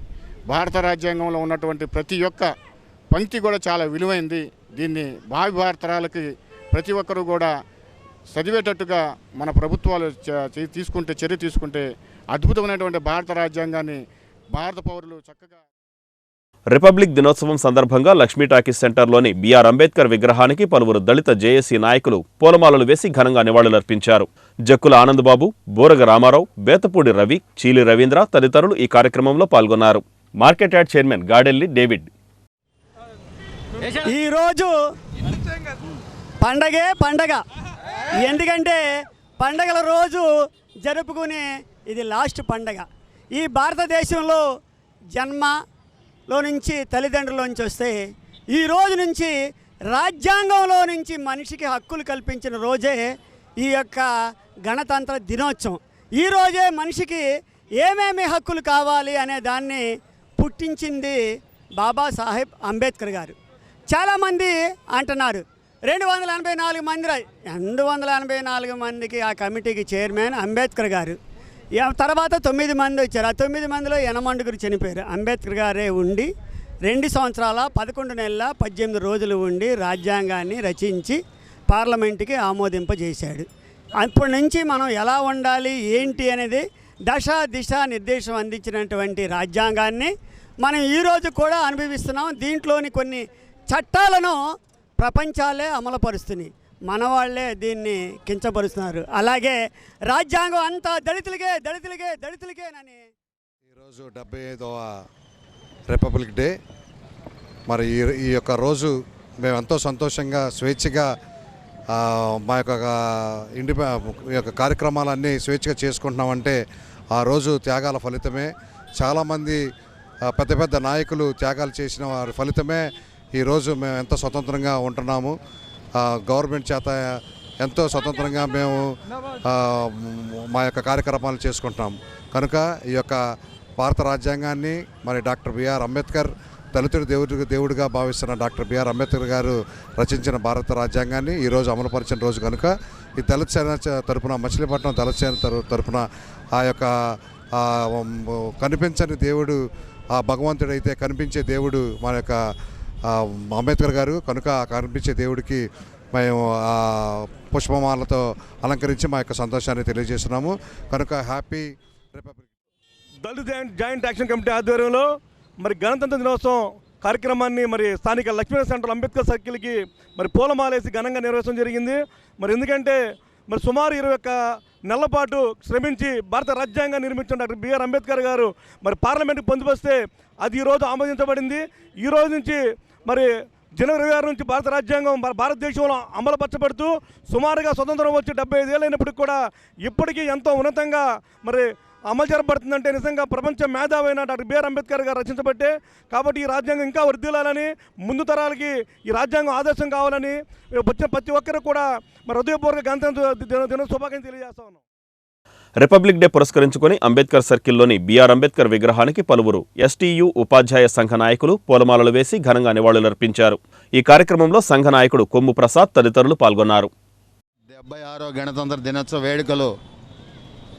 భారత రాజ్యాంగంలో ఉన్నటువంటి ప్రతి ఒక్క పంక్తి కూడా చాలా విలువైంది. దీన్ని భావి భారతరాలకి ప్రతి ఒక్కరూ కూడా చదివేటట్టుగా మన ప్రభుత్వాలు చర్య తీసుకుంటే అద్భుతమైనటువంటి భారత రాజ్యాంగాన్ని భారత పౌరులు చక్కగా. రిపబ్లిక్ దినోత్సవం సందర్భంగా లక్ష్మీ టాకీస్ సెంటర్లోని బిఆర్ అంబేద్కర్ విగ్రహానికి పలువురు దళిత జేఏసీ నాయకులు పూలమాలలు వేసి ఘనంగా నివాళులర్పించారు. జక్కుల ఆనందబాబు, బోరగ రామారావు, బేతపూడి రవి, చీలి రవీంద్ర తదితరులు ఈ కార్యక్రమంలో పాల్గొన్నారు. మార్కెట్ యార్డ్ చైర్మన్ గాడెల్లి డేవిడ్ ఈరోజు పండగే పండగ. ఎందుకంటే పండగల రోజు జరుపుకునే ఇది లాస్ట్ పండగ. ఈ భారతదేశంలో జన్మలో నుంచి తల్లిదండ్రుల్లోంచి వస్తే ఈ రోజు నుంచి రాజ్యాంగంలో నుంచి మనిషికి హక్కులు కల్పించిన రోజే ఈ యొక్క గణతంత్ర దినోత్సవం. ఈరోజే మనిషికి ఏమేమి హక్కులు కావాలి అనే దాన్ని పుట్టించింది బాబాసాహెబ్ అంబేద్కర్ గారు. చాలామంది అంటున్నారు 284 మందికి ఆ కమిటీకి చైర్మన్ అంబేద్కర్ గారు. తర్వాత 9 మంది వచ్చారు. ఆ 9 మందిలో 8 చనిపోయారు. అంబేద్కర్ గారే ఉండి 2 సంవత్సరాల 11 నెలల 18 రోజులు ఉండి రాజ్యాంగాన్ని రచించి పార్లమెంటుకి ఆమోదింపజేశాడు. అప్పటి నుంచి మనం ఎలా ఉండాలి ఏంటి అనేది దిశ నిర్దేశం అందించినటువంటి రాజ్యాంగాన్ని మనం ఈరోజు కూడా అనుభవిస్తున్నాం. దీంట్లోని కొన్ని చట్టాలను ప్రపంచాలే అమలుపరుస్తున్నాయి, మన వాళ్ళే దీన్ని కించపరుస్తున్నారు. అలాగే రాజ్యాంగం అంతా దళితులకేనని. ఈరోజు 75వ రిపబ్లిక్ డే. మరి ఈ యొక్క రోజు మేము ఎంతో సంతోషంగా స్వేచ్ఛగా మా యొక్క కార్యక్రమాలన్నీ స్వేచ్ఛగా చేసుకుంటున్నామంటే ఆ రోజు త్యాగాల ఫలితమే. చాలామంది పెద్ద పెద్ద నాయకులు త్యాగాలు చేసిన వారి ఫలితమే ఈరోజు మేము ఎంతో స్వతంత్రంగా ఉంటున్నాము. గవర్నమెంట్ చేత ఎంతో స్వతంత్రంగా మేము మా యొక్క కార్యక్రమాలు చేసుకుంటున్నాం. కనుక ఈ యొక్క భారత రాజ్యాంగాన్ని మరి డాక్టర్ బిఆర్ అంబేద్కర్, దళితుడి దేవుడిగా భావిస్తున్న డాక్టర్ బిఆర్ అంబేద్కర్ గారు రచించిన భారత రాజ్యాంగాన్ని ఈరోజు అమలుపరిచిన రోజు కనుక ఈ దళిత సేన తరపున, మచిలీపట్నం దళిత సేన తరపున ఆ యొక్క కనిపించని దేవుడు ఆ భగవంతుడైతే కనిపించే దేవుడు మన యొక్క అంబేద్కర్ గారు. కనుక కనిపించే దేవుడికి మేము పుష్పమాలతో అలంకరించి మా యొక్క సంతోషాన్ని తెలియజేస్తున్నాము. కనుక హ్యాపీ రిపబ్లిక్. దళిత జాయింట్ యాక్షన్ కమిటీ ఆధ్వర్యంలో మరి గణతంత్ర దినోత్సవం కార్యక్రమాన్ని మరి స్థానిక లక్ష్మీ సెంటర్ అంబేద్కర్ సర్కిల్కి మరి పూలమాలేసి ఘనంగా నిర్వహించడం జరిగింది. మరి ఎందుకంటే మరి సుమారు 21 నెలల పాటు శ్రమించి భారత రాజ్యాంగాన్ని నిర్మించిన డాక్టర్ బిఆర్ అంబేద్కర్ గారు మరి పార్లమెంట్కి పొందుపరిస్తే అది ఈరోజు ఆమోదించబడింది. ఈ రోజు నుంచి మరి జనవరి 26 నుంచి భారత రాజ్యాంగం భారతదేశంలో అమలుపరచబడుతూ సుమారుగా స్వతంత్రం వచ్చి 75 ఏళ్ళు అయినప్పటికీ కూడా ఇప్పటికీ ఎంతో ఉన్నతంగా మరి అమలు జరపబడుతుందంటే నిజంగా ప్రపంచ మేధావైన డాక్టర్ బిఆర్ అంబేద్కర్ గారు రచించబట్టే. కాబట్టి ఈ రాజ్యాంగం ఇంకా వర్ధిల్లాలని, ముందు తరాలకి ఈ రాజ్యాంగం ఆదర్శం కావాలని వచ్చిన ప్రతి ఒక్కరు కూడా మరి హృదయపూర్వక గణతంత్ర దినోత్సవ శుభాకాంక్షలు తెలియజేస్తా ఉన్నాం. రిపబ్లిక్ డే పురస్కరించుకొని అంబేద్కర్ సర్కిల్లోని బిఆర్ అంబేద్కర్ విగ్రహానికి పలువురు ఎస్టీయూ ఉపాధ్యాయ సంఘ నాయకులు పూలమాలలు వేసి ఘనంగా నివాళులర్పించారు. ఈ కార్యక్రమంలో సంఘ నాయకుడు కొమ్ము ప్రసాద్ తదితరులు పాల్గొన్నారు. 76వ గణతంత్ర దినోత్సవ వేడుకలు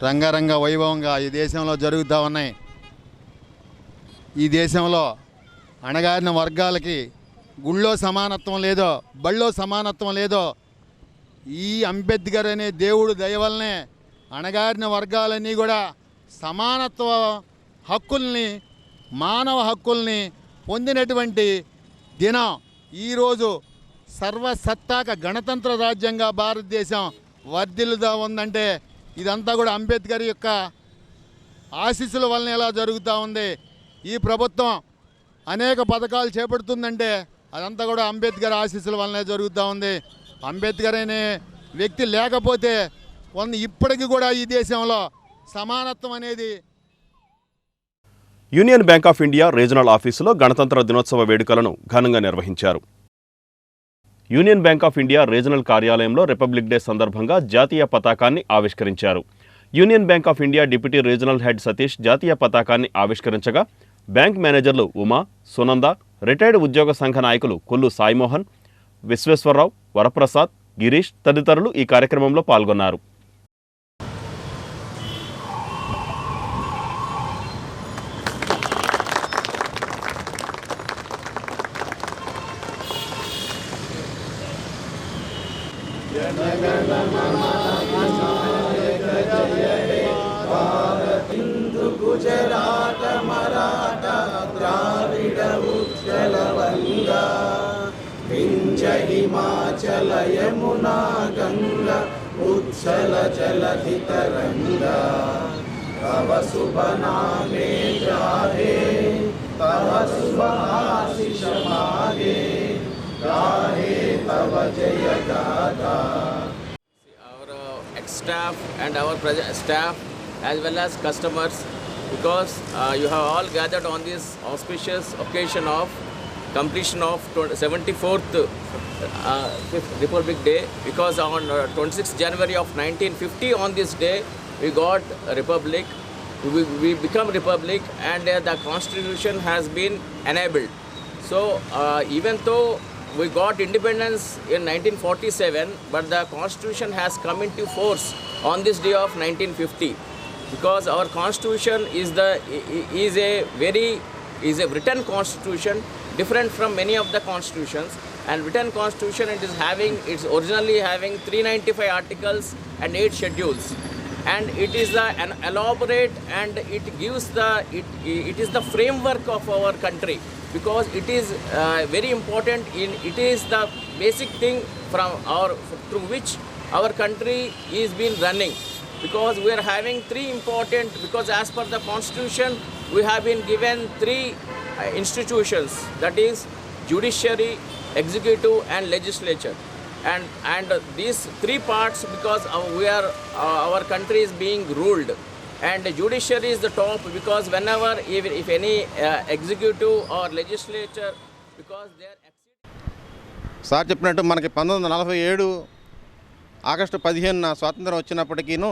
రంగరంగ వైభవంగా ఈ దేశంలో జరుగుతూ ఉన్నాయి. ఈ దేశంలో అణగారిన వర్గాలకి గుళ్ళో సమానత్వం లేదో, బళ్ళో సమానత్వం లేదో, ఈ అంబేద్కర్ అనే దేవుడు దయ వల్లనే అణగారిన వర్గాలన్నీ కూడా సమానత్వ హక్కుల్ని, మానవ హక్కుల్ని పొందినటువంటి దినం ఈరోజు. సర్వసత్తాక గణతంత్ర రాజ్యంగా భారతదేశం వర్ధిల్లుగా ఉందంటే ఇదంతా కూడా అంబేద్కర్ యొక్క ఆశీస్సుల వలన ఎలా జరుగుతూ ఉంది. ఈ ప్రభుత్వం అనేక పథకాలు చేపడుతుందంటే అదంతా కూడా అంబేద్కర్ ఆశీస్సుల వలనే జరుగుతూ ఉంది. అంబేద్కర్ అనే వ్యక్తి లేకపోతే ఇప్పటికీ కూడా ఈ దేశంలో సమానత్వం అనేది. Union bank of India regional ఆఫీసులో గణతంత్ర దినోత్సవ వేడుకలను ఘనంగా నిర్వహించారు. Union bank of India regional కార్యాలయంలో రిపబ్లిక్ డే సందర్భంగా జాతీయ పతాకాన్ని ఆవిష్కరించారు. Union bank of India deputy regional head Satish జాతీయ పతాకాన్ని ఆవిష్కరించగా బ్యాంక్ మేనేజర్లు ఉమా, సునంద, రిటైర్డ్ ఉద్యోగ సంఘ నాయకులు కొల్లు సాయిమోహన్, విశ్వేశ్వరరావు, వరప్రసాద్, గిరీష్ తదితరులు ఈ కార్యక్రమంలో పాల్గొన్నారు. గుజరాట మరాఠ ద్రావిడ ఉత్కల వంగా వింధ్య హిమాచల యమునా గంగా ఉత్సల జలధి తరంగా తవ శుభ నామే గాహే తవ శుభ ఆశిష మాగే గాహే తవ జయ Gatha. Staff and our staff as well as customers, because you have all gathered on this auspicious occasion of completion of 74th Republic Day, because on 26th January of 1950 on this day we got a republic, we become republic, and the constitution has been enabled. So even though we got independence in 1947, but the constitution has come into force on this day of 1950, because our constitution is a written constitution, different from many of the constitutions. And written constitution, it's originally having 395 articles and 8 schedules, and it is an elaborate, and it gives it is the framework of our country, because it is very important. It is the basic thing through which our country is been running, because we are having 3 important, because as per the constitution we have been given 3 institutions, that is judiciary, executive and legislature, and these 3 parts, because our country is being ruled, and the judiciary is the top, because whenever if any executive or legislature, because they are sir చెప్పినట్టు మనకి 1947 August 15న స్వాతంత్రం వచ్చినప్పటికీను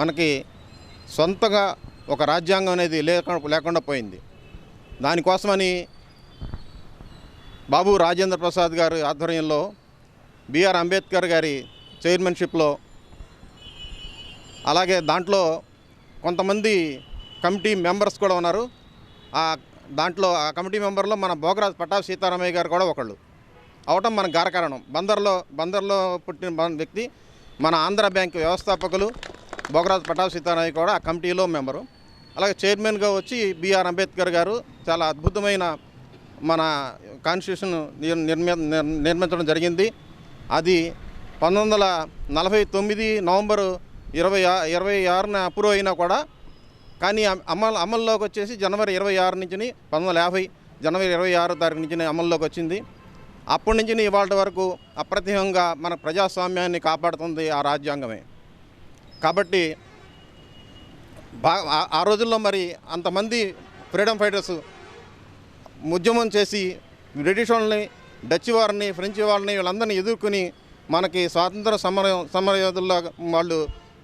మనకి సొంతగా ఒక రాజ్యాంగం అనేది లేకుండా పోయింది. దానికోసమని బాబు రాజేంద్ర ప్రసాద్ గారి ఆధ్వర్యంలో బిఆర్ అంబేద్కర్ గారి చైర్మన్షిప్లో, అలాగే దాంట్లో కొంతమంది కమిటీ మెంబర్స్ కూడా ఉన్నారు. దాంట్లో ఆ కమిటీ మెంబర్లో మన భోగరాజు పట్టాభి సీతారామయ్య గారు కూడా ఒకళ్ళు అవటం మనకు గర్వకారణం. బందర్లో పుట్టిన వ్యక్తి, మన ఆంధ్ర బ్యాంక్ వ్యవస్థాపకులు భోగరాజు పట్టాభి సీతారామయ్య కూడా ఆ కమిటీలో మెంబరు. అలాగే చైర్మన్గా వచ్చి బిఆర్ అంబేద్కర్ గారు చాలా అద్భుతమైన మన కాన్స్టిట్యూషన్ నిర్మించడం జరిగింది. అది 1949 నవంబరు 26న అప్రూవ్ అయినా కూడా, కానీ అమల్లోకి వచ్చేసి జనవరి 26 నుంచి 1950 జనవరి 26 తారీఖు నుంచి అమల్లోకి వచ్చింది. అప్పటి నుంచి ఇవాళ వరకు అప్రతిహంగా మన ప్రజాస్వామ్యాన్ని కాపాడుతుంది ఆ రాజ్యాంగమే. కాబట్టి ఆ రోజుల్లో మరి అంతమంది ఫ్రీడమ్ ఫైటర్స్ ఉద్యమం చేసి బ్రిటిష్ వాళ్ళని, డచ్ వారిని, ఫ్రెంచ్ వాళ్ళని, వీళ్ళందరినీ ఎదుర్కొని మనకి స్వాతంత్ర సమరయోధుల్లో వాళ్ళు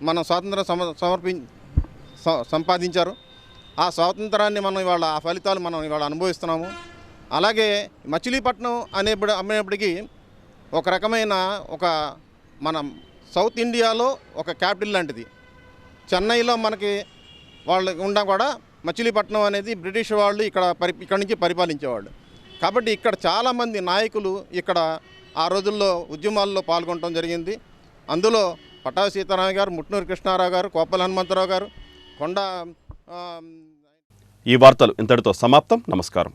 మన స్వాతంత్రం సంపాదించారు. ఆ స్వాతంత్రాన్ని మనం ఇవాళ, ఆ ఫలితాలు మనం ఇవాళ అనుభవిస్తున్నాము. అలాగే మచిలీపట్నం అనేప్పటికీ ఒక రకమైన మన సౌత్ ఇండియాలో ఒక క్యాపిటల్ లాంటిది. చెన్నైలో మనకి వాళ్ళు ఉన్నా కూడా మచిలీపట్నం అనేది బ్రిటిష్ వాళ్ళు ఇక్కడ నుంచి పరిపాలించేవాళ్ళు. కాబట్టి ఇక్కడ చాలామంది నాయకులు ఇక్కడ ఆ రోజుల్లో ఉద్యమాల్లో పాల్గొనడం జరిగింది. అందులో పట్టాభి సీతారామయ్య గారు, ముట్నూరు కృష్ణారావు గారు, కోప్పల హనుమంతరావు గారు, కొండ. ఈ వార్తలు ఇంతటితో సమాప్తం. నమస్కారం.